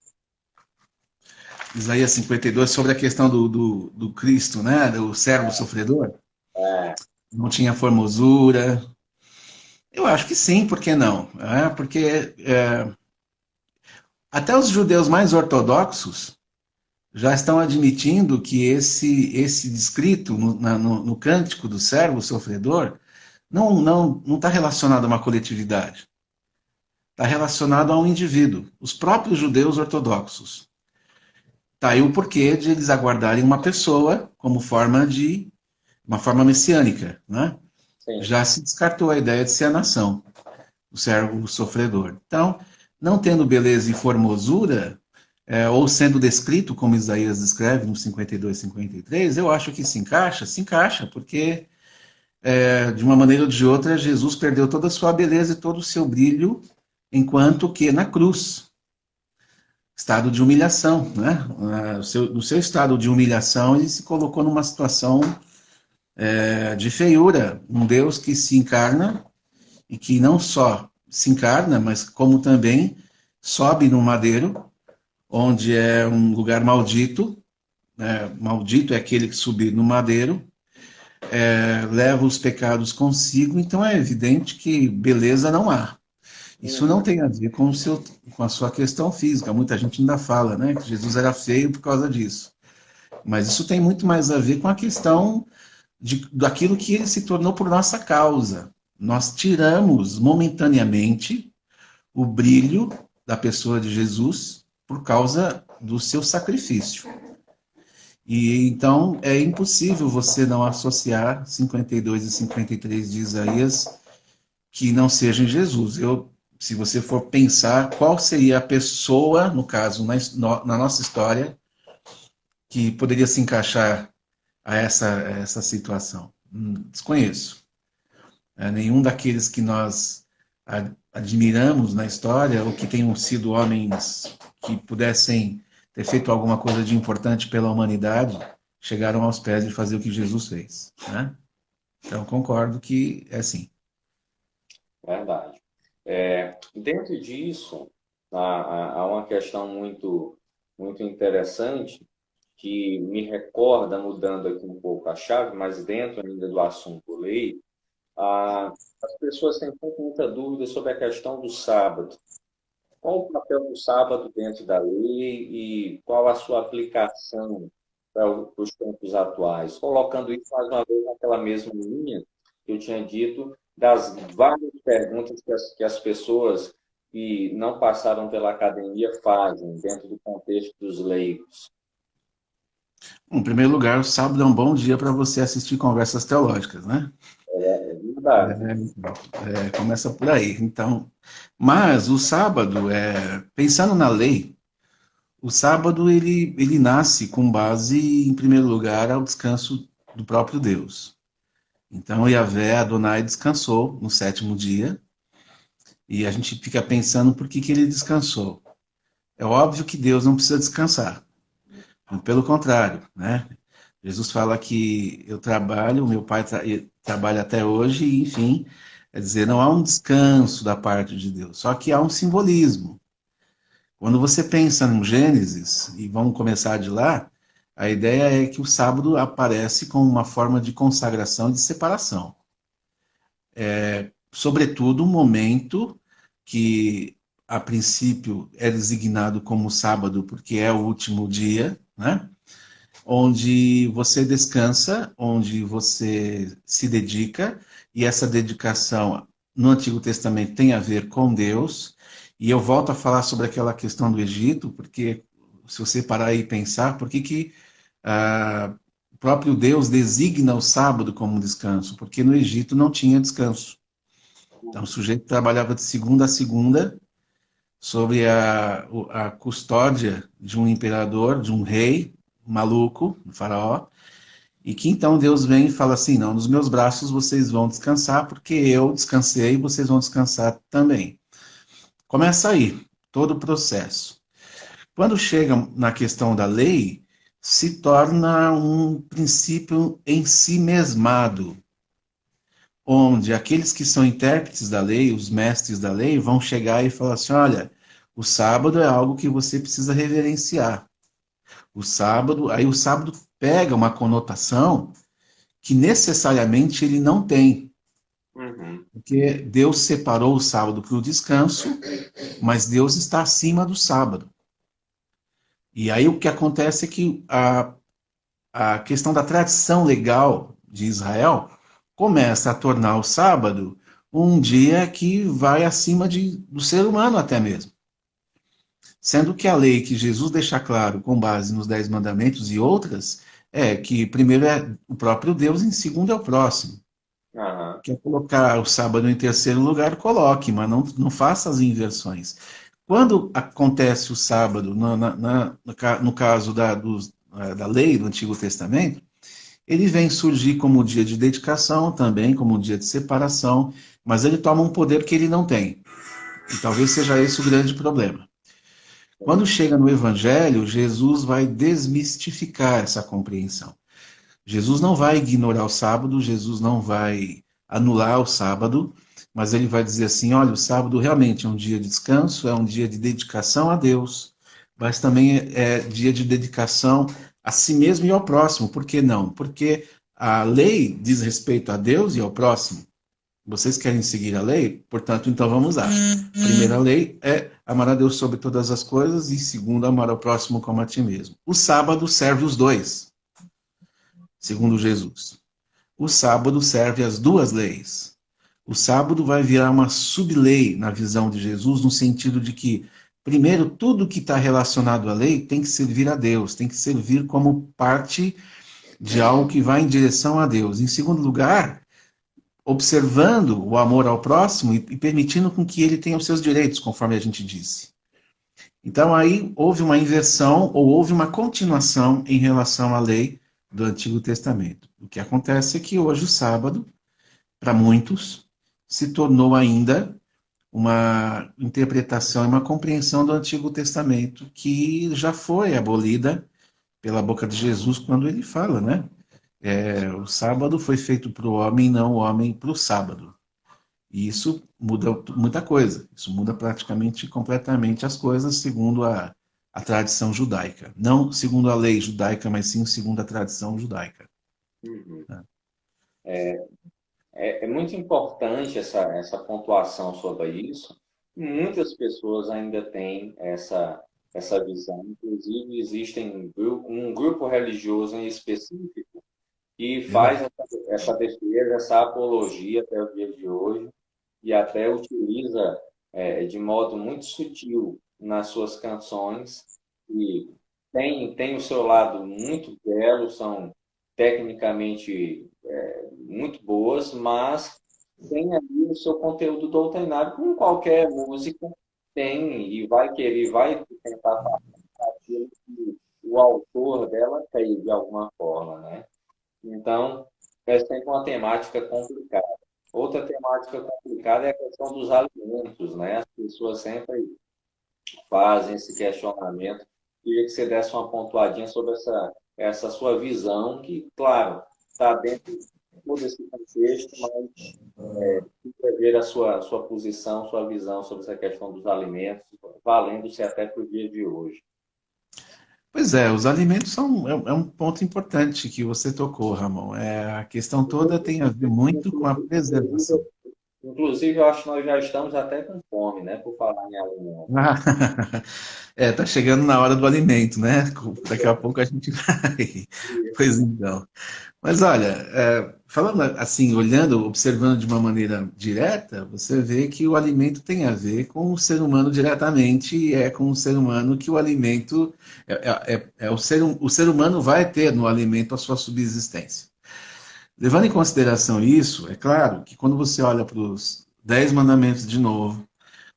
Isaías 52, sobre a questão do Cristo, né? Do servo sofredor. É, Não tinha formosura. Eu acho que sim, por que não? Porque até os judeus mais ortodoxos já estão admitindo que esse descrito no cântico do servo sofredor não está relacionado a uma coletividade. Está relacionado a um indivíduo. Os próprios judeus ortodoxos. Tá aí o porquê de eles aguardarem uma pessoa como uma forma messiânica, né? sim. Já se descartou a ideia de ser a nação, o servo sofredor. Então, não tendo beleza e formosura, ou sendo descrito como Isaías descreve no 52, 53, eu acho que se encaixa, porque de uma maneira ou de outra, Jesus perdeu toda a sua beleza e todo o seu brilho, enquanto que na cruz. estado de humilhação, né? No seu estado de humilhação, ele se colocou numa situação de feiura, um Deus que se encarna e que não só se encarna, mas como também sobe no madeiro, onde é um lugar maldito, né? Maldito é aquele que subir no madeiro, leva os pecados consigo, então é evidente que beleza não há. Isso não tem a ver com a sua questão física. Muita gente ainda fala, né, que Jesus era feio por causa disso. Mas isso tem muito mais a ver com a questão daquilo que ele se tornou por nossa causa. Nós tiramos momentaneamente o brilho da pessoa de Jesus por causa do seu sacrifício. E então é impossível você não associar 52 e 53 de Isaías que não seja em Jesus. Se você for pensar qual seria a pessoa, no caso, na nossa história, que poderia se encaixar a essa situação. Desconheço. Nenhum daqueles que nós admiramos na história, ou que tenham sido homens que pudessem ter feito alguma coisa de importante pela humanidade, chegaram aos pés de fazer o que Jesus fez. Né? Então, concordo que é assim. Verdade. Dentro disso, há uma questão muito, muito interessante que me recorda, mudando aqui um pouco a chave, mas dentro ainda do assunto lei, as pessoas têm muita dúvida sobre a questão do sábado. Qual o papel do sábado dentro da lei e qual a sua aplicação para os tempos atuais? Colocando isso mais uma vez naquela mesma linha que eu tinha dito, das várias perguntas que as pessoas que não passaram pela academia fazem dentro do contexto dos leigos. Em primeiro lugar, o sábado é um bom dia para você assistir conversas teológicas, né? É verdade. Começa por aí. Então, mas o sábado, pensando na lei, o sábado ele nasce com base, em primeiro lugar, ao descanso do próprio Deus. Então, Yahvé Adonai descansou no sétimo dia, e a gente fica pensando por que ele descansou. É óbvio que Deus não precisa descansar. Pelo contrário, né? Jesus fala que eu trabalho, meu pai trabalha até hoje, e, enfim, quer dizer, não há um descanso da parte de Deus, só que há um simbolismo. Quando você pensa no Gênesis, e vamos começar de lá, a ideia é que o sábado aparece como uma forma de consagração e de separação. Sobretudo, um momento que, a princípio, é designado como sábado, porque é o último dia, né? Onde você descansa, onde você se dedica, e essa dedicação no Antigo Testamento tem a ver com Deus, e eu volto a falar sobre aquela questão do Egito, porque se você parar e pensar, por que o próprio Deus designa o sábado como descanso? Porque no Egito não tinha descanso. Então o sujeito trabalhava de segunda a segunda, sob a custódia de um imperador, de um rei, maluco, o faraó, e que então Deus vem e fala assim, não, nos meus braços vocês vão descansar, porque eu descansei e vocês vão descansar também. Começa aí, todo o processo. Quando chega na questão da lei, se torna um princípio em si mesmado, onde aqueles que são intérpretes da lei, os mestres da lei, vão chegar e falar assim, olha, o sábado é algo que você precisa reverenciar. Aí o sábado pega uma conotação que necessariamente ele não tem. Porque Deus separou o sábado para o descanso, mas Deus está acima do sábado. E aí o que acontece é que a questão da tradição legal de Israel começa a tornar o sábado um dia que vai acima do ser humano até mesmo. Sendo que a lei que Jesus deixa claro, com base nos 10 mandamentos e outras, é que primeiro é o próprio Deus, e em segundo é o próximo. Quer colocar o sábado em terceiro lugar, coloque, mas não faça as inversões. Quando acontece o sábado, no caso da lei do Antigo Testamento, ele vem surgir como dia de dedicação, também como dia de separação, mas ele toma um poder que ele não tem. E talvez seja esse o grande problema. Quando chega no Evangelho, Jesus vai desmistificar essa compreensão. Jesus não vai ignorar o sábado, Jesus não vai anular o sábado, mas ele vai dizer assim: olha, o sábado realmente é um dia de descanso, é um dia de dedicação a Deus, mas também é dia de dedicação a si mesmo e ao próximo. Por que não? Porque a lei diz respeito a Deus e ao próximo. Vocês querem seguir a lei? Portanto, então vamos lá. A primeira lei é amar a Deus sobre todas as coisas e segundo, amar ao próximo como a ti mesmo. O sábado serve os dois, segundo Jesus. O sábado serve as duas leis. O sábado vai virar uma sublei na visão de Jesus, no sentido de que, primeiro, tudo que está relacionado à lei tem que servir a Deus, tem que servir como parte de algo que vai em direção a Deus. Em segundo lugar, observando o amor ao próximo e permitindo com que ele tenha os seus direitos, conforme a gente disse. Então aí houve uma inversão ou houve uma continuação em relação à lei do Antigo Testamento. O que acontece é que hoje o sábado, para muitos, se tornou ainda uma interpretação e uma compreensão do Antigo Testamento que já foi abolida pela boca de Jesus quando ele fala, né? O sábado foi feito para o homem, não o homem para o sábado. E isso muda muita coisa. Isso muda praticamente completamente as coisas segundo a tradição judaica. Não segundo a lei judaica, mas sim segundo a tradição judaica. Uhum. É muito importante essa pontuação sobre isso. Muitas pessoas ainda têm essa visão. Inclusive, existe um grupo religioso em específico que faz essa defesa, essa apologia até o dia de hoje, e até utiliza de modo muito sutil nas suas canções, e tem o seu lado muito belo, são tecnicamente muito boas, mas tem ali o seu conteúdo doutrinário, como qualquer música tem, e vai querer, vai tentar fazer aquilo que o autor dela fez de alguma forma, né? Então, é sempre uma temática complicada. Outra temática complicada é a questão dos alimentos, né? As pessoas sempre fazem esse questionamento. Queria que você desse uma pontuadinha sobre essa sua visão, que, claro, está dentro de todo esse contexto, mas queria ver a sua posição, sua visão sobre essa questão dos alimentos, valendo-se até para o dia de hoje. Pois é, os alimentos é um ponto importante que você tocou, Ramon. A questão toda tem a ver muito com a preservação. Inclusive, eu acho que nós já estamos até com fome, né? Por falar em alimento. Tá chegando na hora do alimento, né? Daqui a pouco a gente vai. Pois então. Mas olha, falando assim, olhando, observando de uma maneira direta, você vê que o alimento tem a ver com o ser humano diretamente, e é com o ser humano que o alimento o ser humano vai ter no alimento a sua subsistência. Levando em consideração isso, é claro que quando você olha para os 10 mandamentos de novo,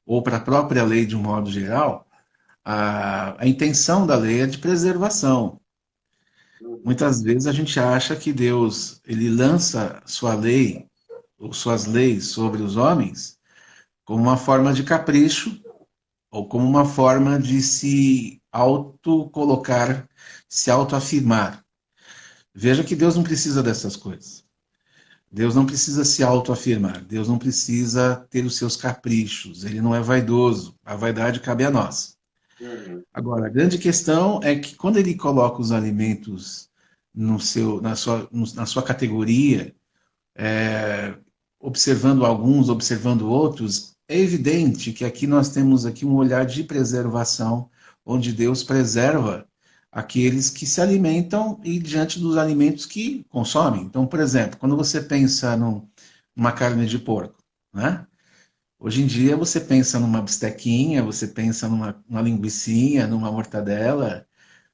ou para a própria lei de um modo geral, a intenção da lei é de preservação. Muitas vezes a gente acha que Deus ele lança sua lei ou suas leis sobre os homens como uma forma de capricho ou como uma forma de se auto-colocar, se auto-afirmar. Veja que Deus não precisa dessas coisas. Deus não precisa se autoafirmar, Deus não precisa ter os seus caprichos, ele não é vaidoso, a vaidade cabe a nós. Agora, a grande questão é que quando ele coloca os alimentos na sua categoria, observando alguns, observando outros, é evidente que aqui nós temos aqui um olhar de preservação, onde Deus preserva aqueles que se alimentam e diante dos alimentos que consomem. Então, por exemplo, quando você pensa numa carne de porco, né? Hoje em dia você pensa numa bistequinha, você pensa numa linguicinha, numa mortadela,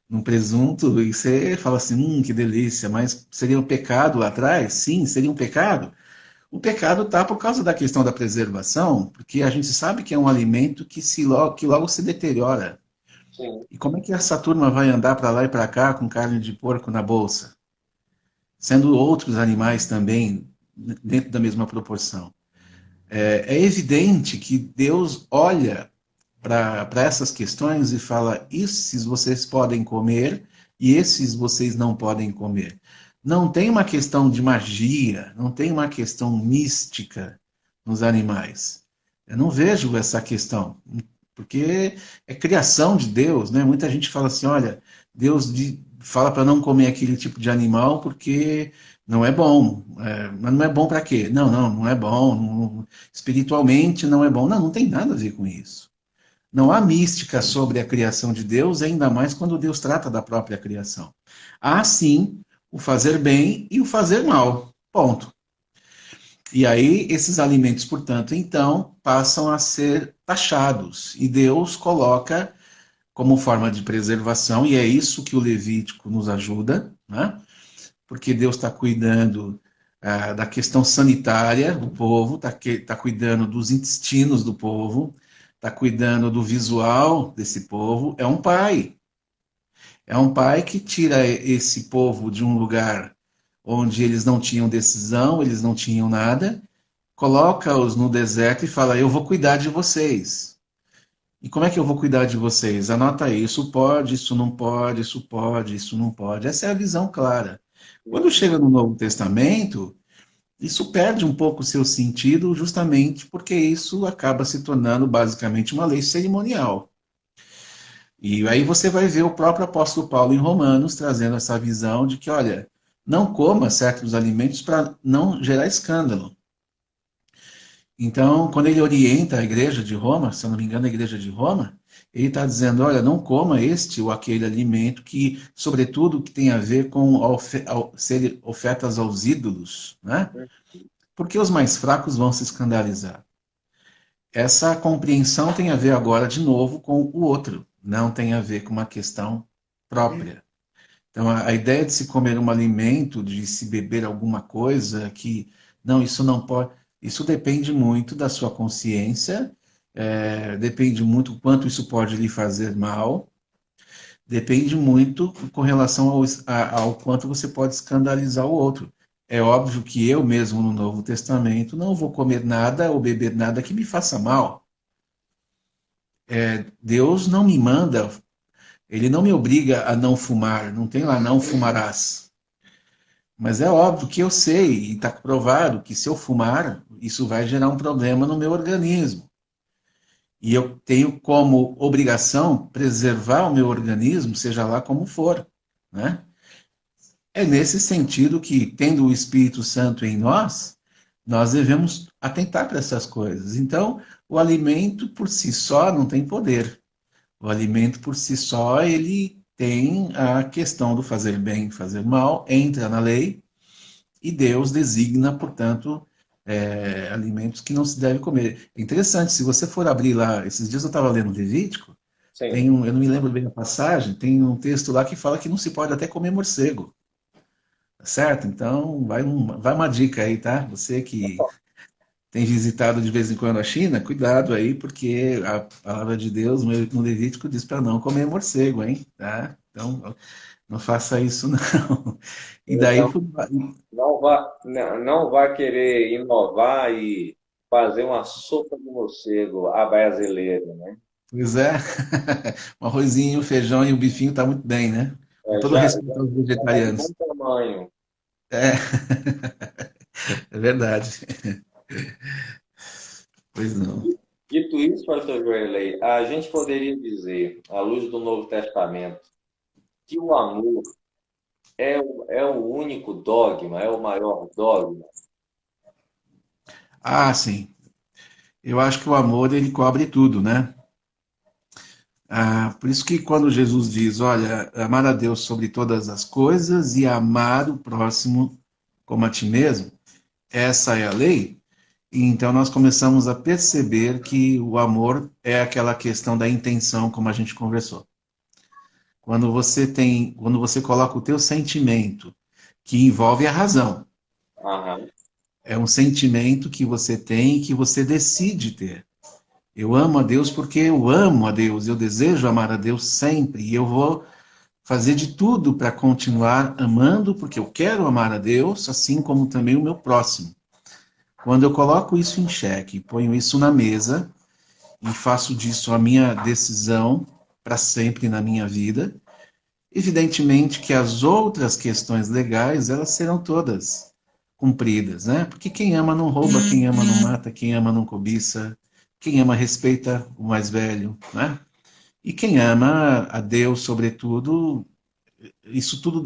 num presunto, e você fala assim, que delícia, mas seria um pecado lá atrás? Sim, seria um pecado. O pecado está por causa da questão da preservação, porque a gente sabe que é um alimento que logo se deteriora. Sim. E como é que essa turma vai andar para lá e para cá com carne de porco na bolsa? Sendo outros animais também dentro da mesma proporção. É evidente que Deus olha para essas questões e fala: esses vocês podem comer e esses vocês não podem comer. Não tem uma questão de magia, não tem uma questão mística nos animais. Eu não vejo essa questão, porque é criação de Deus, né? Muita gente fala assim: olha, Deus fala para não comer aquele tipo de animal porque não é bom. Mas não é bom para quê? Não é bom. Espiritualmente não é bom. Não tem nada a ver com isso. Não há mística sobre a criação de Deus, ainda mais quando Deus trata da própria criação. Há sim o fazer bem e o fazer mal. Ponto. E aí, esses alimentos, portanto, então, passam a ser taxados. E Deus coloca como forma de preservação, e é isso que o Levítico nos ajuda, né? Porque Deus está cuidando da questão sanitária do povo, está cuidando dos intestinos do povo, está cuidando do visual desse povo. É um pai. É um pai que tira esse povo de um lugar onde eles não tinham decisão, eles não tinham nada, coloca-os no deserto e fala: eu vou cuidar de vocês. E como é que eu vou cuidar de vocês? Anota aí: isso pode, isso não pode, isso pode, isso não pode. Essa é a visão clara. Quando chega no Novo Testamento, isso perde um pouco o seu sentido, justamente porque isso acaba se tornando basicamente uma lei cerimonial. E aí você vai ver o próprio apóstolo Paulo em Romanos trazendo essa visão de que, olha, não coma certos alimentos para não gerar escândalo. Então, quando ele orienta a igreja de Roma, se eu não me engano, a igreja de Roma, ele está dizendo: olha, não coma este ou aquele alimento que, sobretudo, que tem a ver com ser ofertas aos ídolos, né? Porque os mais fracos vão se escandalizar. Essa compreensão tem a ver agora, de novo, com o outro, não tem a ver com uma questão própria. Então, a ideia de se comer um alimento, de se beber alguma coisa, que, não, isso não pode, isso depende muito da sua consciência, depende muito quanto isso pode lhe fazer mal, depende muito com relação ao quanto você pode escandalizar o outro. É óbvio que eu mesmo, no Novo Testamento, não vou comer nada ou beber nada que me faça mal. Deus não me manda, ele não me obriga a não fumar, não tem lá: não fumarás. Mas é óbvio que eu sei, e está provado, que se eu fumar, isso vai gerar um problema no meu organismo. E eu tenho como obrigação preservar o meu organismo, seja lá como for, né? É nesse sentido que, tendo o Espírito Santo em nós, nós devemos atentar para essas coisas. Então, o alimento por si só não tem poder. O alimento por si só, ele tem a questão do fazer bem, fazer mal, entra na lei, e Deus designa, portanto, alimentos que não se deve comer. É interessante, se você for abrir lá, esses dias eu estava lendo Levítico, Sim. eu não me lembro bem a passagem, tem um texto lá que fala que não se pode até comer morcego, tá certo? Então, vai uma dica aí, tá? Você que tem visitado de vez em quando a China, cuidado aí, porque a palavra de Deus no Levítico diz para não comer morcego, hein? Tá? Então, não faça isso, não. E daí, Então, não vá querer inovar e fazer uma sopa de morcego à brasileira, né? pois é, um arrozinho, o feijão e o bifinho tá muito bem, né? Com todo Já respeito aos é de bom vegetarianos. tamanho. É, é verdade. Pois não. Dito isso, pastor Joelei, a gente poderia dizer, à luz do Novo Testamento, que o amor é o único dogma, é o maior dogma. Ah, sim. Eu acho que o amor, ele cobre tudo, né? Por isso que quando Jesus diz, olha, amar a Deus sobre todas as coisas e amar o próximo como a ti mesmo, essa é a lei. E então nós começamos a perceber que o amor é aquela questão da intenção, como a gente conversou. Quando você coloca o teu sentimento, que envolve a razão, Aham. é um sentimento que você tem e que você decide ter. Eu amo a Deus porque eu amo a Deus, eu desejo amar a Deus sempre, e eu vou fazer de tudo para continuar amando, porque eu quero amar a Deus, assim como também o meu próximo. Quando eu coloco isso em xeque, ponho isso na mesa, e faço disso a minha decisão para sempre na minha vida, evidentemente que as outras questões legais, elas serão todas cumpridas, né? Porque quem ama não rouba, quem ama não mata, quem ama não cobiça, quem ama respeita o mais velho, né? E quem ama a Deus, sobretudo, isso tudo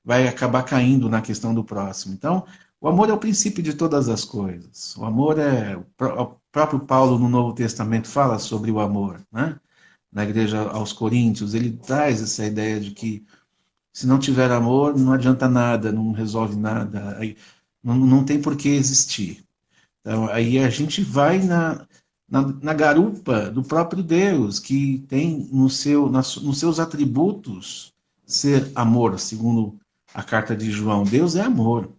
vai acabar caindo na questão do próximo. Então, o amor é o princípio de todas as coisas. O amor o próprio Paulo no Novo Testamento fala sobre o amor, né? Na igreja aos Coríntios, ele traz essa ideia de que se não tiver amor, não adianta nada, não resolve nada, aí não tem por que existir. Então, aí a gente vai na garupa do próprio Deus, que tem nos seus atributos ser amor, segundo a carta de João. Deus é amor.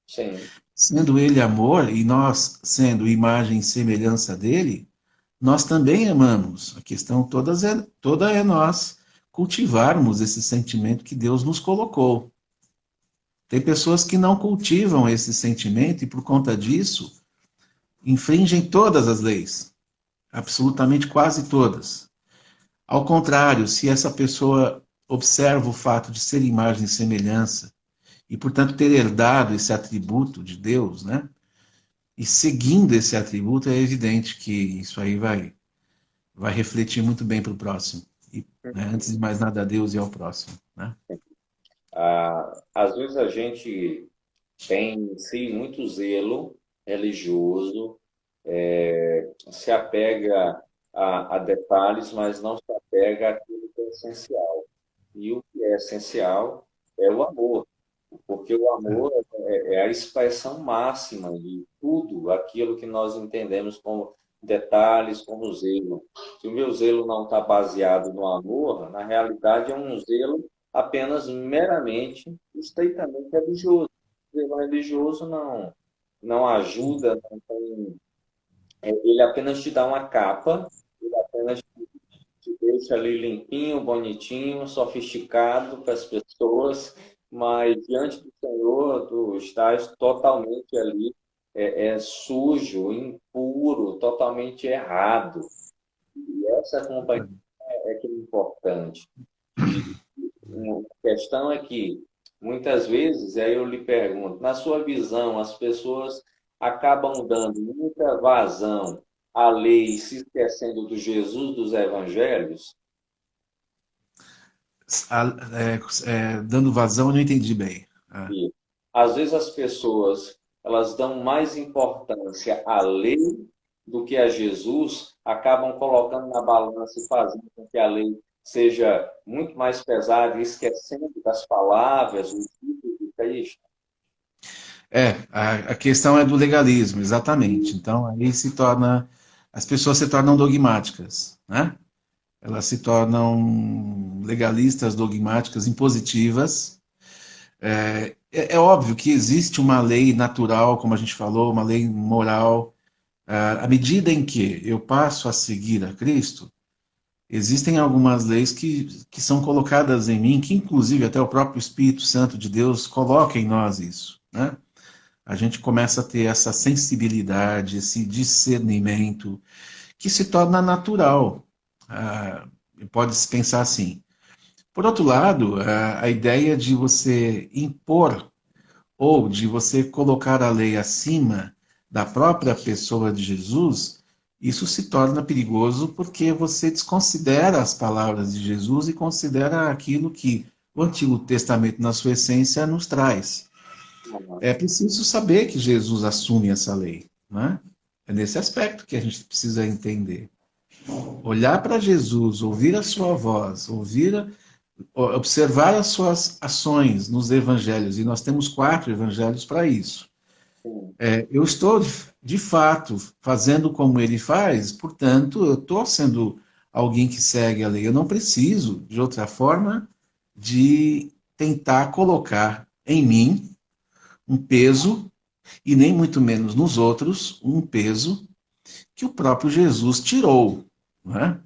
Sim. Sendo ele amor, e nós sendo imagem e semelhança dele, nós também amamos. A questão toda é nós cultivarmos esse sentimento que Deus nos colocou. Tem pessoas que não cultivam esse sentimento e, por conta disso, infringem todas as leis, absolutamente quase todas. Ao contrário, se essa pessoa observa o fato de ser imagem e semelhança, e, portanto, ter herdado esse atributo de Deus, né? E seguindo esse atributo, é evidente que isso aí vai refletir muito bem para o próximo. E, né, antes de mais nada, a Deus e ao próximo, né? Às vezes a gente tem em si muito zelo religioso, se apega a detalhes, mas não se apega àquilo que é essencial. E o que é essencial é o amor, porque o amor é a expressão máxima de tudo aquilo que nós entendemos como detalhes, como zelo. Se o meu zelo não está baseado no amor, na realidade é um zelo apenas meramente, estritamente religioso. O zelo religioso não ajuda, não tem, ele apenas te dá uma capa, ele apenas te deixa ali limpinho, bonitinho, sofisticado para as pessoas, mas diante do Senhor, tu estás totalmente ali sujo, impuro, totalmente errado. E essa companhia é que é importante. E a questão é que, muitas vezes, aí eu lhe pergunto, na sua visão, as pessoas acabam dando muita vazão à lei, se esquecendo do Jesus dos evangelhos? Dando vazão, eu não entendi bem. E, às vezes, as pessoas elas dão mais importância à lei do que a Jesus, acabam colocando na balança e fazendo com que a lei seja muito mais pesada e esquecendo das palavras, dos títulos de Cristo. A questão é do legalismo, exatamente. Então, aí as pessoas se tornam dogmáticas, né? Elas se tornam legalistas, dogmáticas, impositivas. É óbvio que existe uma lei natural, como a gente falou, uma lei moral. À medida em que eu passo a seguir a Cristo, existem algumas leis que são colocadas em mim, que inclusive até o próprio Espírito Santo de Deus coloca em nós isso, né? A gente começa a ter essa sensibilidade, esse discernimento, que se torna natural. Pode-se pensar assim. Por outro lado, a ideia de você impor ou de você colocar a lei acima da própria pessoa de Jesus, isso se torna perigoso porque você desconsidera as palavras de Jesus e considera aquilo que o Antigo Testamento, na sua essência, nos traz. É preciso saber que Jesus assume essa lei, né? É nesse aspecto que a gente precisa entender. Olhar para Jesus, ouvir a sua voz, observar as suas ações nos evangelhos, e nós temos 4 evangelhos para isso. Eu estou, de fato, fazendo como ele faz, portanto, eu estou sendo alguém que segue a lei. Eu não preciso, de outra forma, de tentar colocar em mim um peso, e nem muito menos nos outros, um peso que o próprio Jesus tirou, né?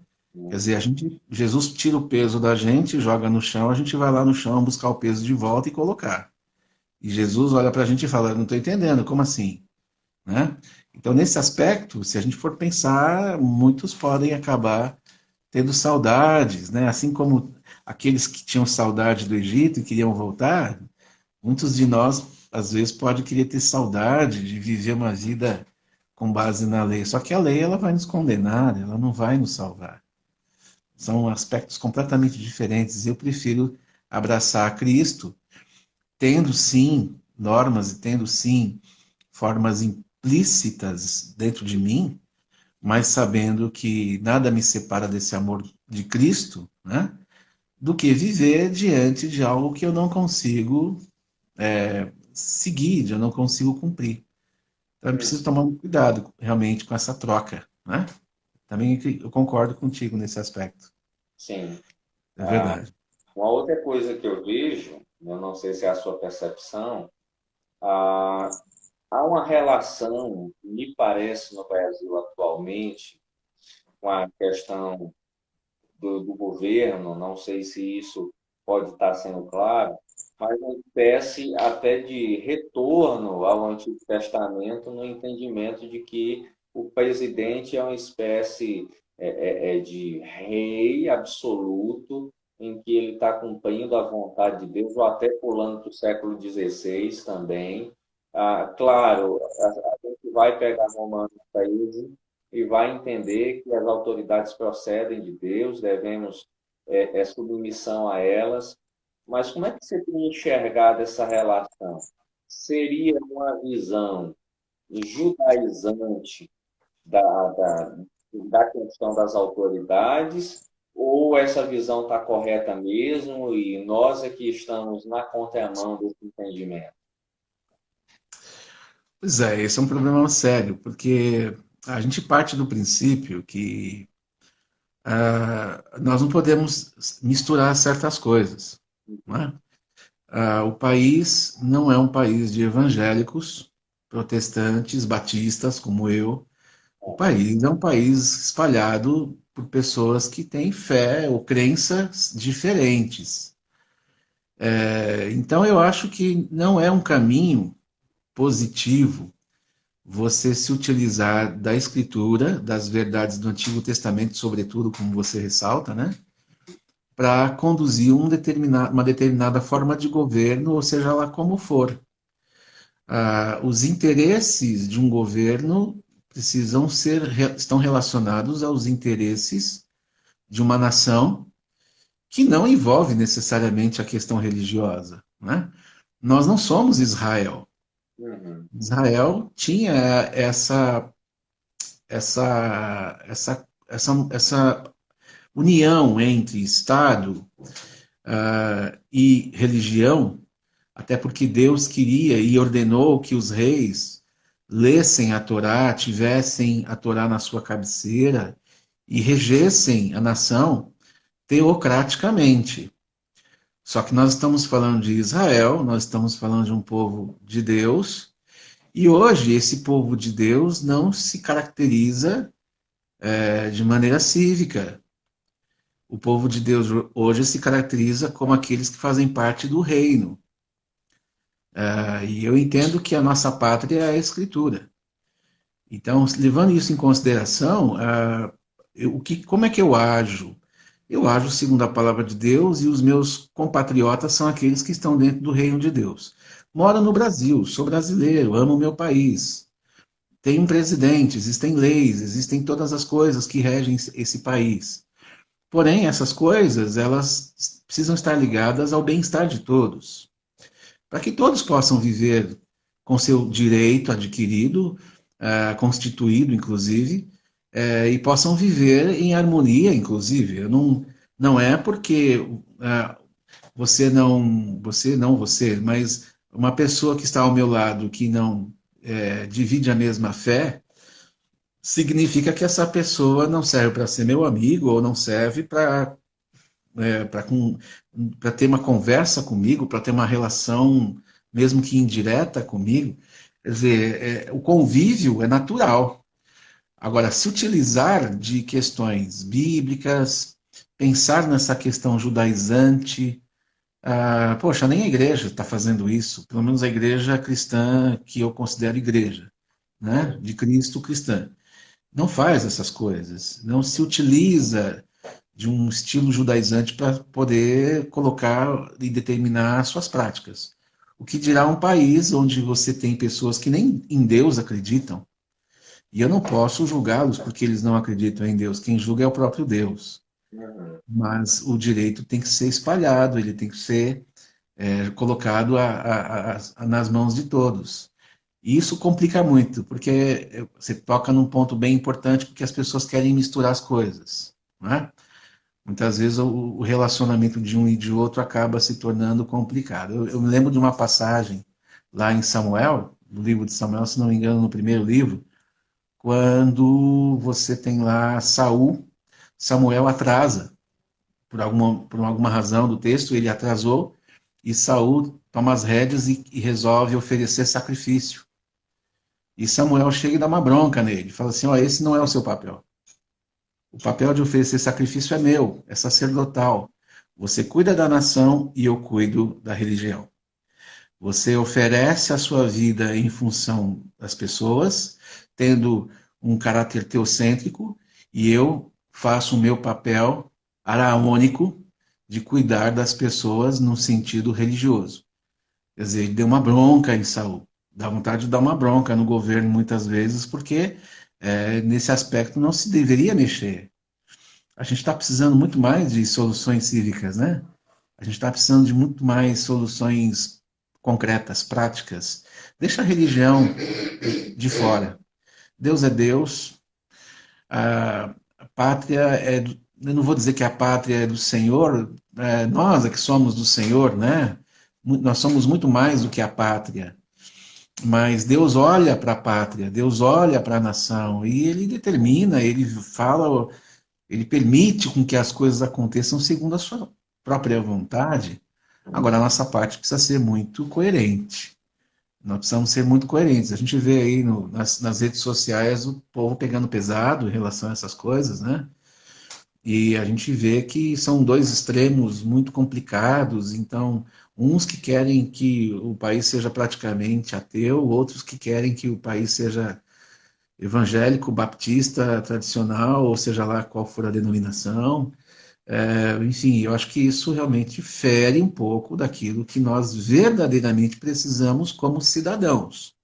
Quer dizer, Jesus tira o peso da gente, joga no chão, a gente vai lá no chão buscar o peso de volta e colocar. E Jesus olha para a gente e fala, não estou entendendo, como assim? né? Então, nesse aspecto, se a gente for pensar, muitos podem acabar tendo saudades, né? Assim como aqueles que tinham saudade do Egito e queriam voltar, muitos de nós, às vezes, pode querer ter saudade de viver uma vida com base na lei. Só que a lei, ela vai nos condenar, ela não vai nos salvar. São aspectos completamente diferentes. Eu prefiro abraçar Cristo, tendo sim normas e tendo sim formas implícitas dentro de mim, mas sabendo que nada me separa desse amor de Cristo, né? Do que viver diante de algo que eu não consigo seguir, eu não consigo cumprir. Então eu Hum, preciso tomar um cuidado realmente com essa troca, né? Também eu concordo contigo nesse aspecto. sim. É verdade. Uma outra coisa que eu vejo, eu não sei se é a sua percepção, ah, há uma relação, me parece, no Brasil atualmente, com a questão do governo, não sei se isso pode estar sendo claro, mas uma espécie até de retorno ao Antigo Testamento no entendimento de que o presidente é uma espécie de rei absoluto em que ele está cumprindo a vontade de Deus, ou até pulando para o século XVI também. Claro, a gente vai pegar Romanos 13 e vai entender que as autoridades procedem de Deus, devemos submissão a elas. Mas como é que você tem enxergado essa relação? Seria uma visão judaizante da, da, da questão das autoridades, ou essa visão está correta mesmo e nós é que estamos na contramão desse entendimento? Pois é, esse é um problema sério, porque a gente parte do princípio que nós não podemos misturar certas coisas, não é? O país não é um país de evangélicos, protestantes, batistas, como eu. O país é um país espalhado por pessoas que têm fé ou crenças diferentes. Então, eu acho que não é um caminho positivo você se utilizar da escritura, das verdades do Antigo Testamento, sobretudo, como você ressalta, né? Para conduzir uma determinada forma de governo, ou seja lá como for. Os interesses de um governo estão relacionados aos interesses de uma nação que não envolve necessariamente a questão religiosa, né? Nós não somos Israel. Uhum. Israel tinha essa união entre Estado e religião, até porque Deus queria e ordenou que os reis lessem a Torá, tivessem a Torá na sua cabeceira e regessem a nação teocraticamente. Só que nós estamos falando de Israel, nós estamos falando de um povo de Deus, e hoje esse povo de Deus não se caracteriza de maneira cívica. O povo de Deus hoje se caracteriza como aqueles que fazem parte do reino. E eu entendo que a nossa pátria é a Escritura. Então, levando isso em consideração, como é que eu ajo? Eu ajo segundo a palavra de Deus e os meus compatriotas são aqueles que estão dentro do reino de Deus. Moro no Brasil, sou brasileiro, amo o meu país. Tem um presidente, existem leis, existem todas as coisas que regem esse país. Porém, essas coisas, elas precisam estar ligadas ao bem-estar de todos, para que todos possam viver com seu direito adquirido, constituído, inclusive, e possam viver em harmonia, inclusive. Não é porque mas uma pessoa que está ao meu lado que não divide a mesma fé, significa que essa pessoa não serve para ser meu amigo ou não serve para ter uma conversa comigo, para ter uma relação, mesmo que indireta comigo. Quer dizer, o convívio é natural. Agora, se utilizar de questões bíblicas, pensar nessa questão judaizante, poxa, nem a igreja está fazendo isso, pelo menos a igreja cristã que eu considero igreja. né, de Cristo cristã. Não faz essas coisas, não se utiliza de um estilo judaizante para poder colocar e determinar suas práticas. O que dirá um país onde você tem pessoas que nem em Deus acreditam, e eu não posso julgá-los porque eles não acreditam em Deus, quem julga é o próprio Deus. Uhum. Mas o direito tem que ser espalhado, ele tem que ser colocado nas mãos de todos. E isso complica muito, porque você toca num ponto bem importante, porque as pessoas querem misturar as coisas, né? Muitas vezes o relacionamento de um e de outro acaba se tornando complicado. Eu me lembro de uma passagem lá em Samuel, no livro de Samuel, se não me engano, no primeiro livro, quando você tem lá Saul, Samuel atrasa, por alguma razão do texto, ele atrasou, e Saul toma as rédeas e resolve oferecer sacrifício. E Samuel chega e dá uma bronca nele, fala assim, ó, esse não é o seu papel. O papel de oferecer sacrifício é meu, é sacerdotal. Você cuida da nação e eu cuido da religião. Você oferece a sua vida em função das pessoas, tendo um caráter teocêntrico, e eu faço o meu papel araônico de cuidar das pessoas no sentido religioso. Quer dizer, ele deu uma bronca em Saul. Dá vontade de dar uma bronca no governo muitas vezes, porque nesse aspecto não se deveria mexer. A gente está precisando muito mais de soluções cívicas, né? A gente está precisando de muito mais soluções concretas, práticas. Deixa a religião de fora. Deus é Deus, a pátria é. Eu não vou dizer que a pátria é do Senhor, nós é que somos do Senhor, né? Nós somos muito mais do que a pátria. Mas Deus olha para a pátria, Deus olha para a nação e ele determina, ele fala, ele permite com que as coisas aconteçam segundo a sua própria vontade. Agora, a nossa parte precisa ser muito coerente. Nós precisamos ser muito coerentes. A gente vê aí nas redes sociais o povo pegando pesado em relação a essas coisas, né? E a gente vê que são dois extremos muito complicados. Então, uns que querem que o país seja praticamente ateu, outros que querem que o país seja evangélico, baptista, tradicional, ou seja lá qual for a denominação. Enfim, eu acho que isso realmente fere um pouco daquilo que nós verdadeiramente precisamos como cidadãos.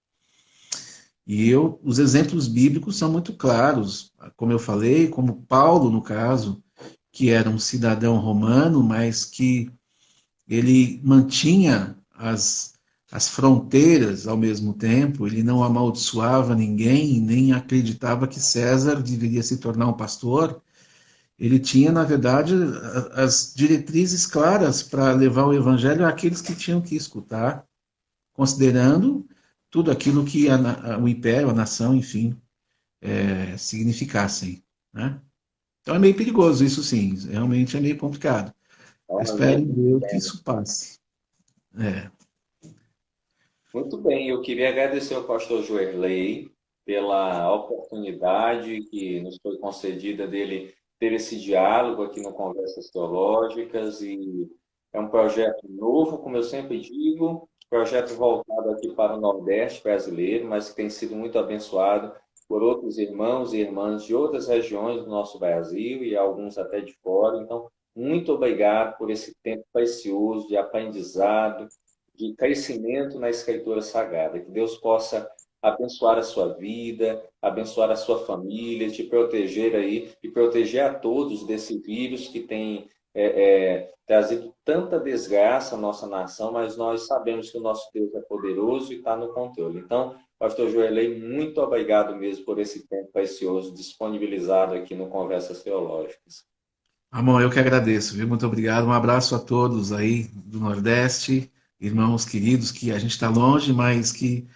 Os exemplos bíblicos são muito claros, como eu falei, como Paulo, no caso, que era um cidadão romano, mas que ele mantinha as fronteiras ao mesmo tempo, ele não amaldiçoava ninguém, nem acreditava que César deveria se tornar um pastor. Ele tinha, na verdade, as diretrizes claras para levar o evangelho àqueles que tinham que escutar, considerando tudo aquilo que o império, a nação, enfim, significassem, né? Então é meio perigoso isso, sim, realmente é meio complicado. Eu Olha, espero em Deus que isso passe. É. muito bem, eu queria agradecer ao pastor Joerley pela oportunidade que nos foi concedida dele ter esse diálogo aqui no Conversas Teológicas e é um projeto novo, como eu sempre digo, projeto voltado aqui para o Nordeste brasileiro, mas que tem sido muito abençoado por outros irmãos e irmãs de outras regiões do nosso Brasil e alguns até de fora. Então, muito obrigado por esse tempo precioso de aprendizado, de crescimento na Escritura Sagrada. Que Deus possa abençoar a sua vida, abençoar a sua família, te proteger aí e proteger a todos desse vírus que tem trazido tanta desgraça à nossa nação, mas nós sabemos que o nosso Deus é poderoso e está no controle. Então, pastor Joerley, muito obrigado mesmo por esse tempo precioso disponibilizado aqui no Conversas Teológicas. Amor, eu que agradeço, viu? Muito obrigado. Um abraço a todos aí do Nordeste, irmãos queridos, que a gente está longe, mas que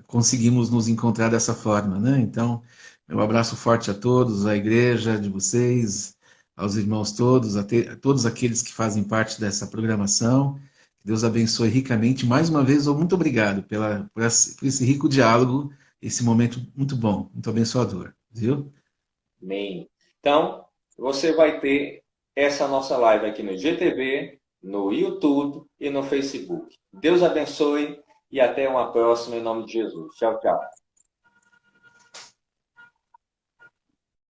conseguimos nos encontrar dessa forma, né? Então, meu abraço forte a todos, à igreja de vocês, aos irmãos todos, a todos aqueles que fazem parte dessa programação. Que Deus abençoe ricamente. Mais uma vez, muito obrigado por esse rico diálogo, esse momento muito bom, muito abençoador, viu? Amém. Então, você vai ter essa nossa live aqui no GTV, no YouTube e no Facebook. Deus abençoe e até uma próxima em nome de Jesus. Tchau, tchau.